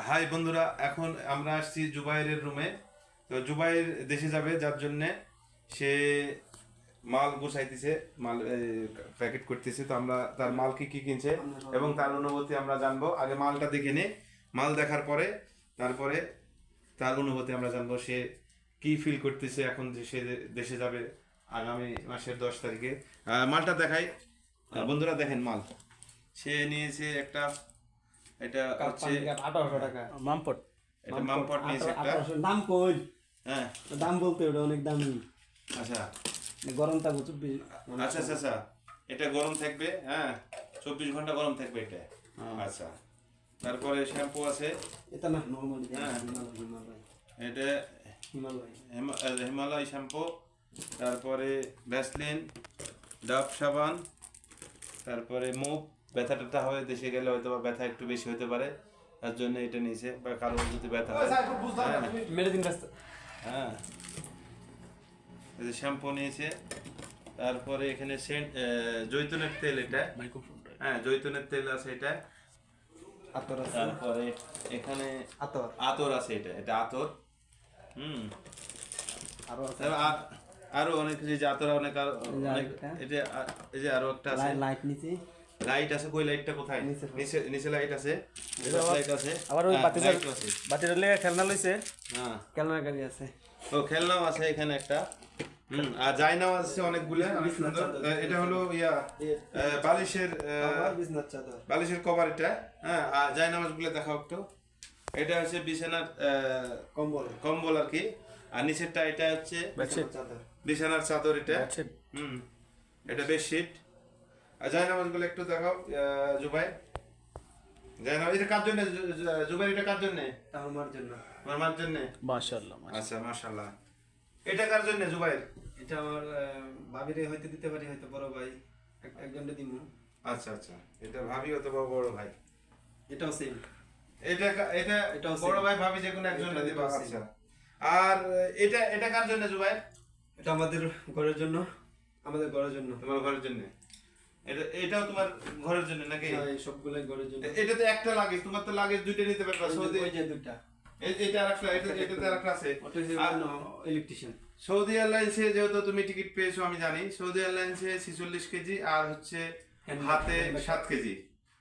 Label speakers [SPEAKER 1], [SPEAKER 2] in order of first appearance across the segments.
[SPEAKER 1] High বন্ধুরা, এখন আমরা আসছি জুবাইরের রুমে। তো জুবাইর দেশে যাবে, যার জন্যে সে মাল গুছাইতেছে, মাল প্যাকেট করতেছে। তো আমরা তার মাল কি কি কিনছে এবং তার অনুভূতি আমরা জানবো। আগে মালটা দেখে নে, মাল দেখার পরে তারপরে তার অনুভূতি আমরা জানবো, সে কি ফিল করতেছে এখন যে সে দেশে যাবে আগামী মাসের 10 তারিখে। মালটা দেখাই বন্ধুরা, দেখেন মাল সে নিয়েছে একটা, এটা হচ্ছে
[SPEAKER 2] 1800 টাকা
[SPEAKER 3] মামপট।
[SPEAKER 1] এটা মামপট নিয়েছে একটা।
[SPEAKER 2] 1800 দাম কই?
[SPEAKER 1] হ্যাঁ
[SPEAKER 2] দাম বলতে ওটা অনেক দামি।
[SPEAKER 1] আচ্ছা
[SPEAKER 2] গরম থাকবে 24।
[SPEAKER 1] আচ্ছা আচ্ছা আচ্ছা, এটা গরম থাকবে, হ্যাঁ 24 ঘন্টা গরম থাকবে এটা। আচ্ছা, তারপরে শ্যাম্পু আছে,
[SPEAKER 2] এটা না নরমাল
[SPEAKER 1] হ্যাঁ।
[SPEAKER 2] হিমালয়
[SPEAKER 1] এটা হিমালয় শ্যাম্পু, তারপরে ভ্যাসলিন, ডাব সাবান, তারপরে মুভ। ব্যথা ট্যাথা হয় দেশে গেলে হয়তো বা ব্যথা একটু বেশি হতে পারে, তার জন্য এটা নিয়েছে, বা কারো যদি ব্যথা হয়।
[SPEAKER 2] মেডিসিন রাস্তা।
[SPEAKER 1] হ্যাঁ, এই যে শ্যাম্পু নিয়েছে, তারপরে এখানে সেন্ট জৈতুনের তেল, এটা হ্যাঁ জৈতুনের তেল আছে এটা।
[SPEAKER 2] আতর আছে।
[SPEAKER 1] তারপরে এখানে
[SPEAKER 2] আতর
[SPEAKER 1] আতর আছে, এটা এটা আতর।
[SPEAKER 2] আরো আছে।
[SPEAKER 1] তারপর আরো অনেক কিছু, যে আতর অনেক অনেক। এটা এই যে আরো একটা আছে,
[SPEAKER 2] লাইট নিচে।
[SPEAKER 1] লাইট আছে। কই লাইটটা কোথায়?
[SPEAKER 2] নিচে।
[SPEAKER 1] নিচে নিচে লাইট আছে, লাইট আছে।
[SPEAKER 3] আবার ওই
[SPEAKER 1] হ্যাঁ,
[SPEAKER 3] বাতিটার
[SPEAKER 1] light আছে।
[SPEAKER 3] বাতিটার লেগে খেলনা লইছে।
[SPEAKER 1] হ্যাঁ,
[SPEAKER 2] ক্যালনা গাড়ি আছে।
[SPEAKER 1] ও খেলনাও আছে এখানে একটা। আর জায়নাও আছে অনেকগুলো, অনেক সুন্দর। এটা হলো বালিশের
[SPEAKER 2] আবার বিছনার চাদর।
[SPEAKER 1] বালিশের কভার এটা। হ্যাঁ, আর জায়নামাজ গুলো দেখাও একটু। এটা হচ্ছে বিছানার
[SPEAKER 2] কম্বল।
[SPEAKER 1] কম্বল আর কি। আর নিচেরটা এটা হচ্ছে
[SPEAKER 3] বেডশিট।
[SPEAKER 2] চাদর।
[SPEAKER 1] বিছানার চাদর এটা।
[SPEAKER 3] বেডশিট।
[SPEAKER 1] এটা বেডশিট। আর জায়নামাজ গুলো একটু দেখাও জুবাই। জায়নামাজ এটা কার জন্য জুবাই? এটা কার জন্য?
[SPEAKER 2] এটা আমার জন্য।
[SPEAKER 1] আমার মার জন্য।
[SPEAKER 3] মাশাআল্লাহ।
[SPEAKER 1] আচ্ছা, মাশাআল্লাহ। এটা কার জন্য জুবাই?
[SPEAKER 2] এটা আমার ভাবিরে হয়তো দিতে পারি, হয়তো বড় ভাই একজনকে দিমু।
[SPEAKER 1] আচ্ছা আচ্ছা, এটা ভাবি অথবা বড় ভাই।
[SPEAKER 2] এটাও সেম।
[SPEAKER 1] এটা এটা
[SPEAKER 2] এটাও
[SPEAKER 1] বড়
[SPEAKER 2] same।
[SPEAKER 1] ভাই ভাবি যে কোনো একজন
[SPEAKER 2] এটাও
[SPEAKER 1] দিবা।
[SPEAKER 2] same।
[SPEAKER 1] আচ্ছা, আর এটা এটা কার জন্য জুবাই?
[SPEAKER 2] এটা আমাদের ঘরের জন্য, আমাদের ঘরের জন্য।
[SPEAKER 1] তোমার ঘরের জন্য। এটা এটাও তোমার ঘরের জন্য নাকি?
[SPEAKER 2] হ্যাঁ, এই সবগুলাই ঘরের জন্য।
[SPEAKER 1] এটা তো একটা লাগেজ, তোমার তো লাগেজ দুইটা নিতে পারবা। সৌদি
[SPEAKER 2] ওই যে দুইটা।
[SPEAKER 1] এটা আরেকটা, এটাতে আরেকটা আছে।
[SPEAKER 2] ওটা হচ্ছে ইলেকট্রিশিয়ান।
[SPEAKER 1] সৌদি এয়ারলাইন্সে যেহেতু তুমি টিকিট পেয়েছো আমি জানি, সৌদি এয়ারলাইন্সে 46 কেজি আর হচ্ছে হাতে 7 কেজি,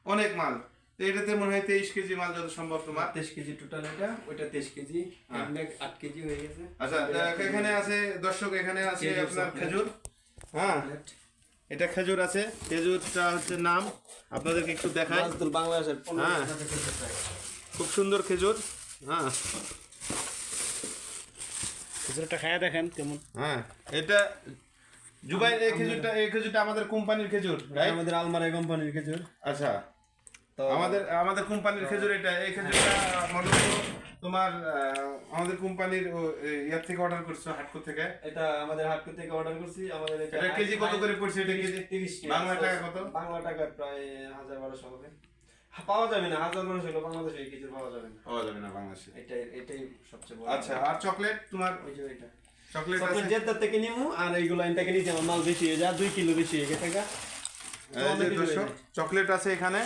[SPEAKER 1] অনেক মাল। তো এটাতে মনে হয় 23 কেজি মাল যত সম্ভব তোমার।
[SPEAKER 2] 23 কেজি টোটাল, এটা ওইটা 23 কেজি, হ্যান্ডব্যাগ 8 কেজি হয়ে গেছে।
[SPEAKER 1] আচ্ছা, এখানে আছে দর্শক, এখানে আছে আপনার খেজুর। হ্যাঁ, এটা খেজুর আছে। খেজুরটা হচ্ছে নাম আপনাদেরকে একটু দেখাই।
[SPEAKER 2] মাছদুল বাংলাদেশের 15
[SPEAKER 1] হ্যাঁ।
[SPEAKER 2] টাকা কেজি প্রায়।
[SPEAKER 1] খুব সুন্দর খেজুর। হ্যাঁ
[SPEAKER 3] খেজুরটা খায়া দেখেন কেমন।
[SPEAKER 1] হ্যাঁ, এটা জুবাই, এই খেজুরটা আমাদের কোম্পানির খেজুর, রাইট?
[SPEAKER 2] আমাদের আলমারি কোম্পানির খেজুর।
[SPEAKER 1] আচ্ছা,
[SPEAKER 2] তো
[SPEAKER 1] আমাদের কোম্পানির খেজুর এটা। এই খেজুরটা মূলত তোমার আমাদের কোম্পানির ইয়ার থেকে অর্ডার করছো, হাটকো থেকে।
[SPEAKER 2] এটা আমাদের হাটকো থেকে অর্ডার করছি। আমাদের
[SPEAKER 1] এটা কেজি কত করে পড়ছে? এটা কেজি
[SPEAKER 2] 30
[SPEAKER 1] বাংলা টাকা কত?
[SPEAKER 2] বাংলা টাকা প্রায় 1000-1200 হবে। পাওয়া যাবে না, 1000-1200 হলো বাংলাদেশে এই খেজুর পাওয়া যাবে না।
[SPEAKER 1] পাওয়া যাবে না বাংলাদেশে।
[SPEAKER 2] এটাই সবচেয়ে বড়।
[SPEAKER 1] আচ্ছা, আর চকলেট তোমার?
[SPEAKER 2] ওই যে এটা
[SPEAKER 1] চকলেট
[SPEAKER 2] চকলেট
[SPEAKER 1] আছে।
[SPEAKER 2] জেদ্দার থেকে নিমু, আর এইগুলো এখান থেকে নিচে আমার মাল বেশি হয়ে যায়, 2 কিলো বেশি হয়ে গেছে টাকা।
[SPEAKER 1] এই যে দর্শক, চকলেট আছে এখানে।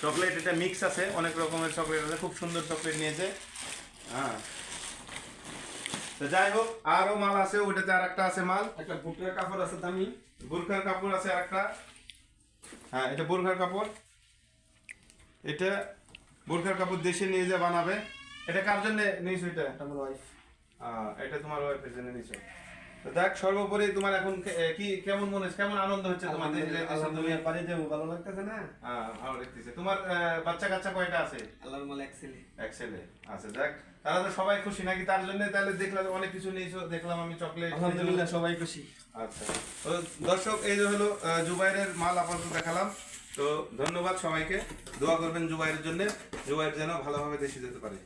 [SPEAKER 1] চকলেট এটা মিক্স আছে, অনেক রকমের চকলেট আছে। খুব সুন্দর চকলেট নিয়েছে। হ্যাঁ, তো যাই হোক, আরো মাল আছে। ওটাতে আর একটা আছে মাল।
[SPEAKER 2] একটা বুটের কাপড় আছে দামি।
[SPEAKER 1] বোরখার কাপড় আছে আরেকটা। হ্যাঁ, এটা বোরখার কাপড়। এটা বোরখার কাপড় দেশে নিয়ে যা বানাবে। এটা কার জন্য নিয়েছো? এটা
[SPEAKER 2] আমার ওয়াইফ।
[SPEAKER 1] এটা তোমার ওয়াইফের জন্য নিয়েছো। তো দেখ, সর্বোপরি তোমার এখন কি কেমন মনে হচ্ছে, কেমন আনন্দ হচ্ছে তোমার দেশে যাইতেছো তুমি?
[SPEAKER 2] আলহামদুলিল্লাহ, পারি যাবো, ভালো লাগতেছে না?
[SPEAKER 1] ভালো লাগতেছে। তোমার বাচ্চা কাচ্চা কয়টা আছে?
[SPEAKER 2] আল্লাহর মাল এক ছেলে।
[SPEAKER 1] এক ছেলে আছে। দেখ, তারা তো সবাই খুশি নাকি? তার জন্য তাহলে দেখলাম অনেক কিছু নিয়েছো, দেখলাম আমি চকলেট।
[SPEAKER 2] আলহামদুলিল্লাহ, সবাই খুশি।
[SPEAKER 1] আচ্ছা, তো দর্শক, এই যে হলো জুবাইরের মাল আপাতত দেখালাম। তো ধন্যবাদ সবাইকে, দোয়া করবেন জুবাইরের জন্য, জুবাইর যেন ভালোভাবে দেশে যেতে পারে।